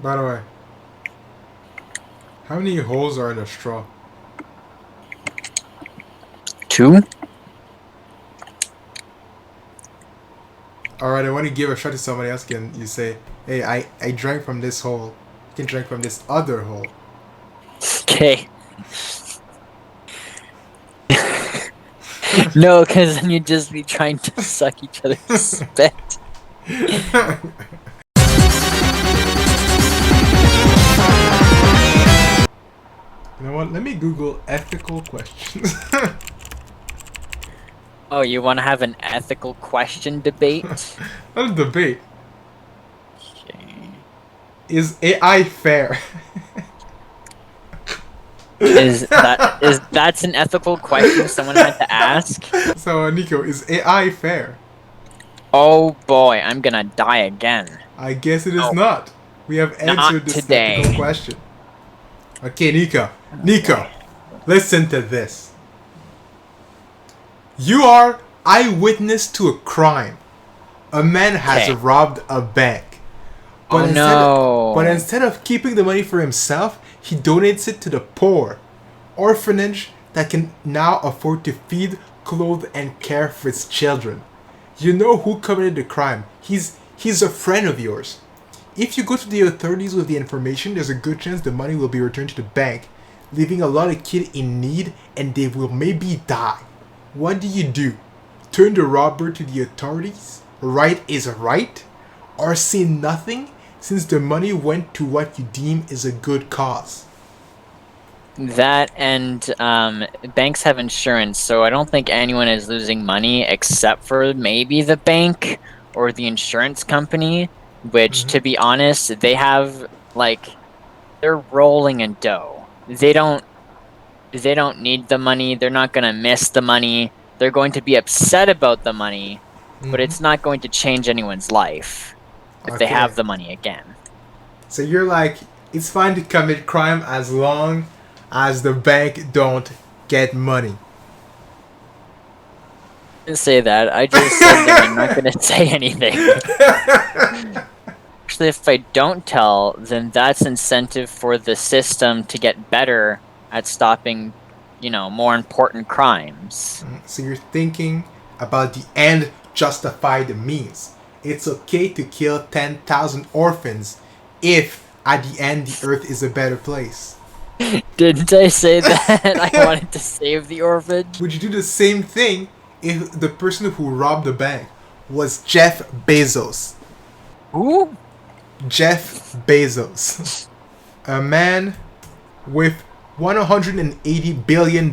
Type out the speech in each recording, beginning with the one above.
By the way, how many holes are in a straw? 2? Alright, I want to give a shot to somebody else again. You say, hey, I drank from this hole. You can drink from this other hole. Okay. No, because then you'd just be trying to suck each other's spit. You know what? Let me Google ethical questions. Oh, you want to have an ethical question debate? Not a debate. Okay. Is AI fair? That's an ethical question someone had to ask? So, Nico, is AI fair? Oh boy, I'm gonna die again. I guess it is No, not. We have answered not this ethical today. question. Okay, Nico. Oh Nico, boy. listen to this. You are eyewitness to a crime. A man has Okay. robbed a bank. Oh But no. instead of keeping the money for himself, he donates it to the poor. Orphanage that can now afford to feed, clothe, and care for its children. You know who committed the crime. He's a friend of yours. If you go to the authorities with the information, there's a good chance the money will be returned to the bank, leaving a lot of kids in need and they will maybe die. What do? Turn the robber to the authorities? Right is right? Or say nothing since the money went to what you deem is a good cause? That and banks have insurance, so I don't think anyone is losing money except for maybe the bank or the insurance company, which, Mm-hmm. to be honest, they have like they're rolling in dough. They don't need the money. They're not going to miss the money. They're going to be upset about the money, but Mm-hmm. it's not going to change anyone's life if they Okay. have the money again. So you're like, it's fine to commit crime as long as the bank don't get money. I didn't say that. I just said that I'm not going to say anything. Actually, if I don't tell, then that's incentive for the system to get better at stopping, more important crimes. So you're thinking about the end justify the means. It's okay to kill 10,000 orphans if at the end the earth is a better place. Didn't I say that I wanted to save the orphan? Would you do the same thing if the person who robbed the bank was Jeff Bezos? Who? Jeff Bezos. A man with $180 billion.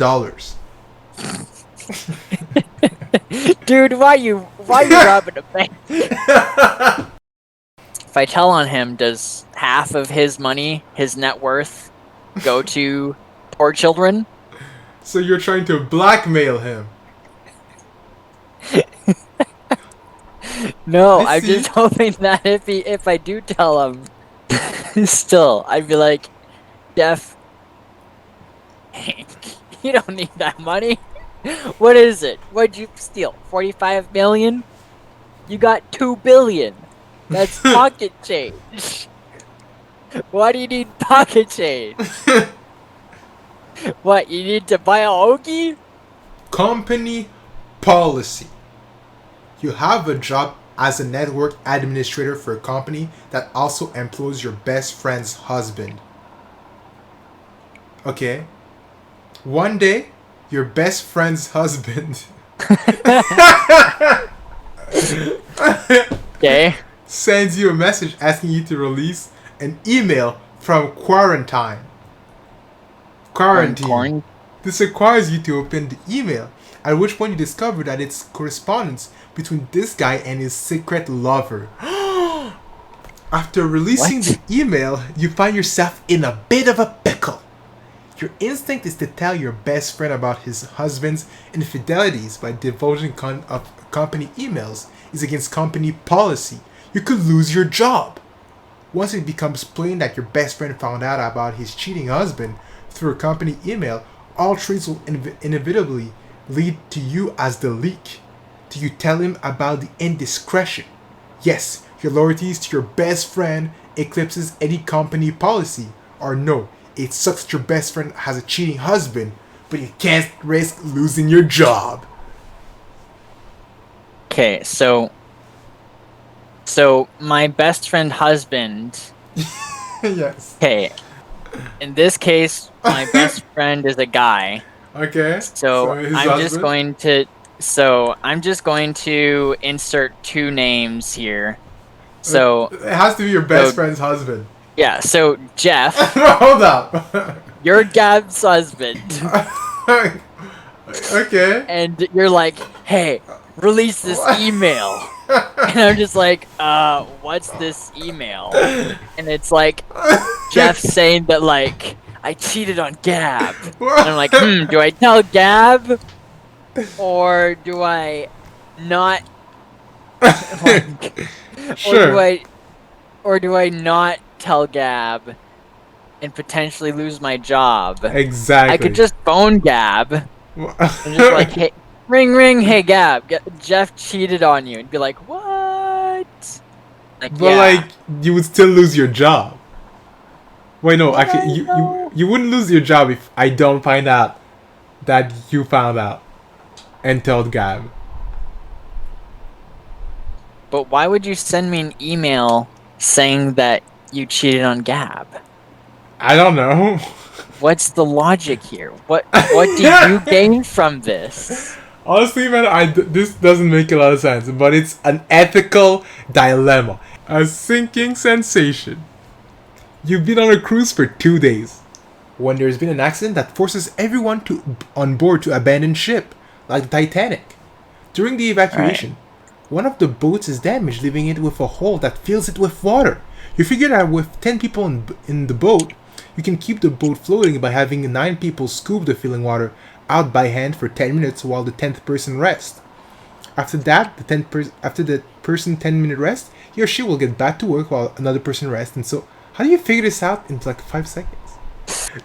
Dude, why you robbing a bank? If I tell on him, does half of his money, his net worth, go to poor children? So you're trying to blackmail him. No, I I'm see. just hoping that if I do tell him, still, I'd be like, Jeff, you don't need that money. What is it? What'd you steal? 45 million? You got 2 billion. That's pocket change. Why do you need pocket change? What, you need to buy a hoagie? Company policy. You have a job as a network administrator for a company that also employs your best friend's husband. Okay? One day, your best friend's husband Okay. sends you a message asking you to release an email from quarantine. From Quarantine. corn. This requires you to open the email, at which point you discover that it's correspondence between this guy and his secret lover. After releasing the What? email, you find yourself in a bit of a pickle. Your instinct is to tell your best friend about his husband's infidelities by divulging of company emails is against company policy. You could lose your job. Once it becomes plain that your best friend found out about his cheating husband through a company email, all traces will inevitably lead to you as the leak. Do you tell him about the indiscretion? Yes, your loyalties to your best friend eclipses any company policy. Or no, it sucks that your best friend has a cheating husband, but you can't risk losing your job. Okay, so my best friend husband. Yes. Okay, in this case, my best friend is a guy. Okay. So his I'm just husband? going to. So I'm just going to insert two names here. So It has to be your best so- friend's husband. yeah, so Jeff, Hold up. you're Gab's husband, Okay. and you're like, hey, release this email. And I'm just like, what's this email? And it's like Jeff saying that like I cheated on Gab. And I'm like, do I tell Gab or do I not? Like, Sure. or do I not tell Gab and potentially lose my job? Exactly. I could just phone Gab and just like, hey, ring, hey Gab, Jeff cheated on you, and be like, what? Like, But yeah. like, you would still lose your job. Wait, no, What? actually, you wouldn't lose your job if I don't find out that you found out and told Gab. But why would you send me an email saying that you cheated on Gab? I don't know. What's the logic here? What do you gain from this? Honestly, man, this doesn't make a lot of sense, but it's an ethical dilemma. A sinking sensation. You've been on a cruise for 2 days, when there's been an accident that forces everyone on board to abandon ship, like the Titanic. During the evacuation, one of the boats is damaged, leaving it with a hole that fills it with water. You figure that with 10 people in the boat, you can keep the boat floating by having 9 people scoop the filling water out by hand for 10 minutes while the 10th person rests. After that, after the person 10-minute rest, he or she will get back to work while another person rests. And so, how do you figure this out in like 5 seconds?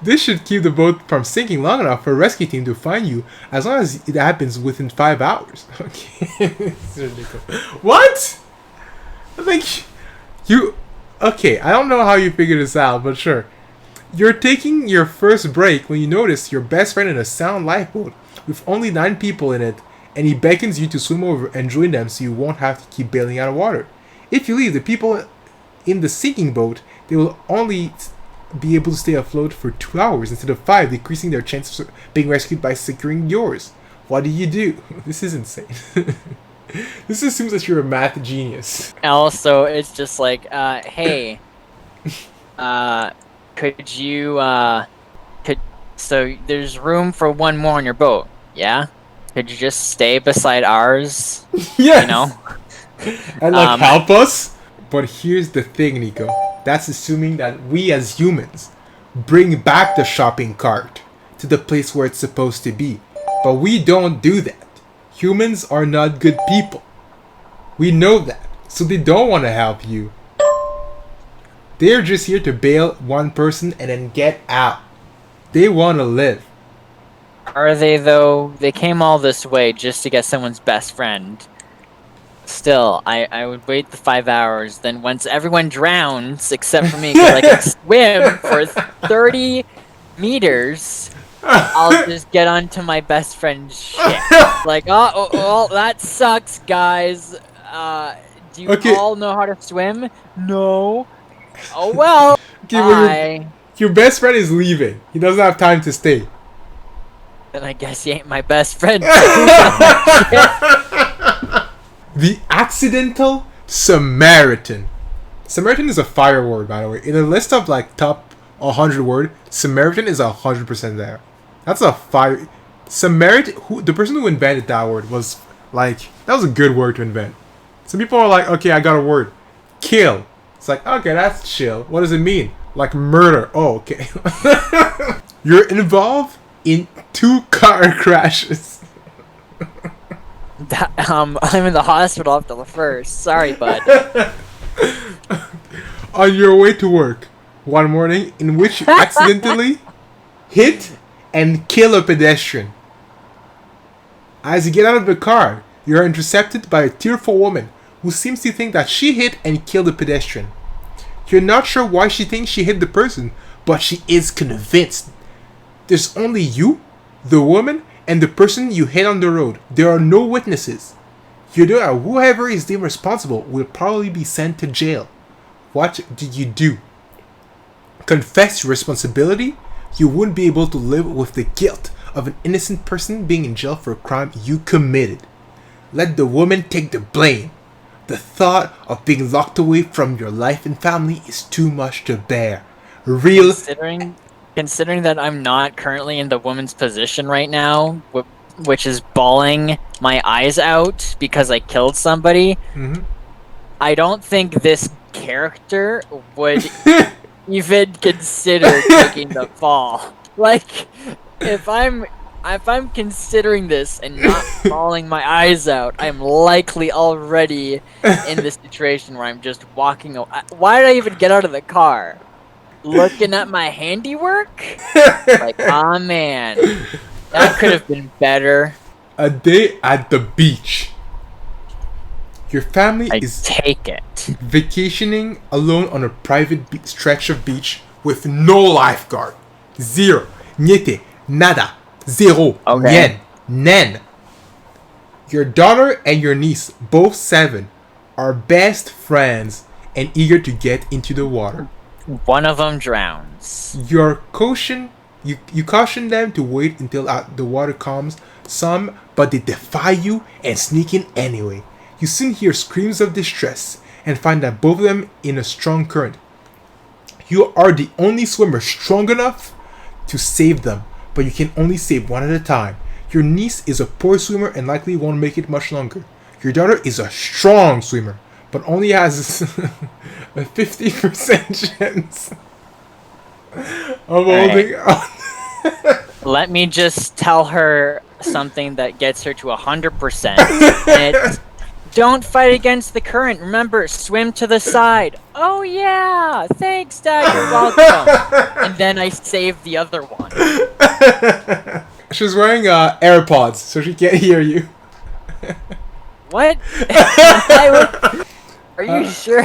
This should keep the boat from sinking long enough for a rescue team to find you, as long as it happens within 5 hours. Okay, this is ridiculous. What? Like, you... Okay, I don't know how you figured this out, but sure. You're taking your first break when you notice your best friend in a sound lifeboat with only 9 people in it, and he beckons you to swim over and join them so you won't have to keep bailing out of water. If you leave the people in the sinking boat, they will only be able to stay afloat for 2 hours instead of 5, decreasing their chances of being rescued by securing yours. What do you do? This is insane. This assumes that you're a math genius. Also, it's just like, hey, could you, so there's room for one more on your boat, yeah? Could you just stay beside ours, Yes! you know? And like help us? But here's the thing, Nico. That's assuming that we as humans bring back the shopping cart to the place where it's supposed to be. But we don't do that. Humans are not good people. We know that. So they don't want to help you. They're just here to bail one person and then get out. They want to live. Are they, though? They came all this way just to get someone's best friend. Still, I would wait the 5 hours, then once everyone drowns, except for me, because I can swim for 30 meters, I'll just get onto my best friend's ship. Like, oh, that sucks, guys. Do you Okay. all know how to swim? No. Oh, well. Okay, well, Bye. your best friend is leaving. He doesn't have time to stay. Then I guess he ain't my best friend. The accidental Samaritan. Samaritan is a fire word, by the way. In a list of like top 100 word, Samaritan is 100% there. That's a fire. Samaritan. The person who invented that word was like, that was a good word to invent. Some people are like, okay, I got a word, kill. It's like, okay, that's chill. What does it mean? Like murder. Oh, okay. You're involved in 2 car crashes. I'm in the hospital after the first. Sorry, bud. On your way to work one morning, in which you accidentally hit and kill a pedestrian. As you get out of the car, you are intercepted by a tearful woman who seems to think that she hit and killed a pedestrian. You're not sure why she thinks she hit the person, but she is convinced. There's only you, the woman, and the person you hit on the road. There are no witnesses. You know that whoever is deemed responsible will probably be sent to jail. What did you do? Confess your responsibility? You wouldn't be able to live with the guilt of an innocent person being in jail for a crime you committed. Let the woman take the blame. The thought of being locked away from your life and family is too much to bear. Real. Considering that I'm not currently in the woman's position right now, which is bawling my eyes out because I killed somebody, I don't think this character would even consider taking the fall. Like, if I'm considering this and not bawling my eyes out, I'm likely already in this situation where I'm just walking away. Why did I even get out of the car? Looking at my handiwork? Like, aw, man. That could have been better. A day at the beach. Your family I is take it. vacationing alone on a private stretch of beach with no lifeguard. Zero. Niente. Nada. Zero. Okay. Nen. Your daughter and your niece, both 7, are best friends and eager to get into the water. One of them drowns. You caution them to wait until the water calms some, but they defy you and sneak in anyway. You soon hear screams of distress and find that both of them in a strong current. You are the only swimmer strong enough to save them, but you can only save one at a time. Your niece is a poor swimmer and likely won't make it much longer. Your daughter is a strong swimmer, but only has a 50% chance of holding on. Let me just tell her something that gets her to 100%. And it's, don't fight against the current. Remember, swim to the side. Oh yeah, thanks, Dad. You're welcome. And then I save the other one. She's wearing AirPods, so she can't hear you. What? Are you sure?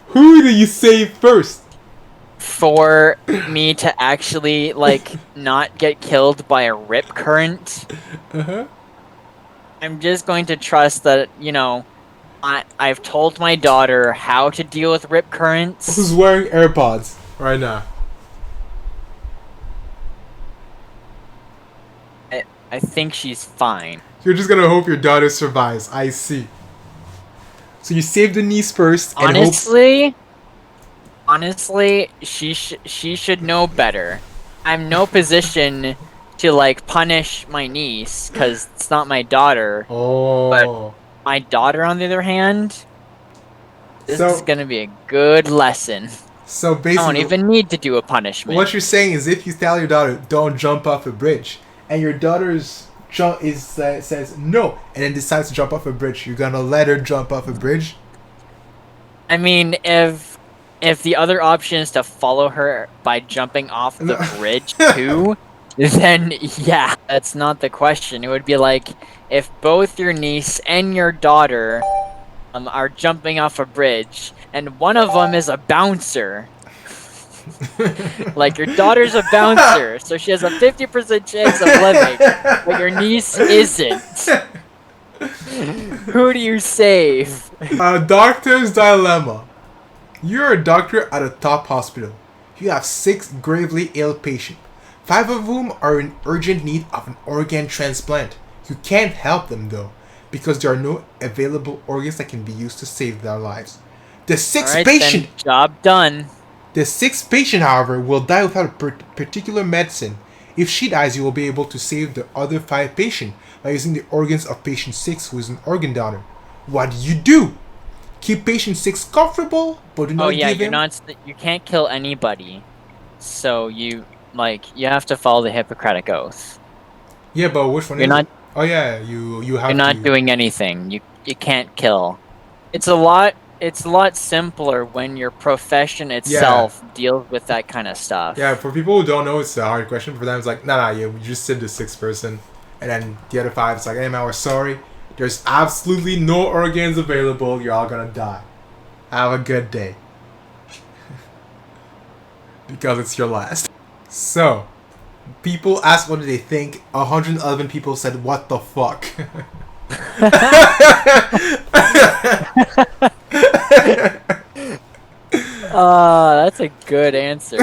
Who do you save first? For me to actually, like, not get killed by a rip current, I'm just going to trust that, you know, I've told my daughter how to deal with rip currents. Who's wearing AirPods right now? I think she's fine. You're just gonna hope your daughter survives. I see. So you save the niece first and Honestly, she should know better. I'm no position to, like, punish my niece because it's not my daughter. Oh. But my daughter, on the other hand, this is gonna be a good lesson. So basically, I don't even need to do a punishment. What you're saying is, if you tell your daughter, "Don't jump off a bridge," and your daughter's says no, and then decides to jump off a bridge, you're gonna let her jump off a bridge? I mean, if the other option is to follow her by jumping off the bridge too, then yeah, that's not the question. It would be like if both your niece and your daughter are jumping off a bridge, and one of them is a bouncer. Like, your daughter's a bouncer, so she has a 50% chance of living, but your niece isn't. Who do you save? A doctor's dilemma. You're a doctor at a top hospital. You have 6 gravely ill patients, 5 of whom are in urgent need of an organ transplant. You can't help them though, because there are no available organs that can be used to save their lives. The sixth patient, then, job done. The 6th patient, however, will die without a particular medicine. If she dies, you will be able to save the other 5 patients by using the organs of patient 6, who is an organ donor. What do? Keep patient 6 comfortable, but do not give him... you can't kill anybody. So you have to follow the Hippocratic Oath. Yeah, but which one you're is not, it? Oh yeah, you have You're not doing anything. You can't kill. It's a lot simpler when your profession itself deals with that kind of stuff. Yeah, for people who don't know, it's a hard question. For them, it's like, nah, you just save the 6th person. And then the other 5, it's like, hey man, we're sorry. There's absolutely no organs available. You're all gonna die. Have a good day. Because it's your last. So, people asked what do they think. 111 people said, what the fuck? That's a good answer.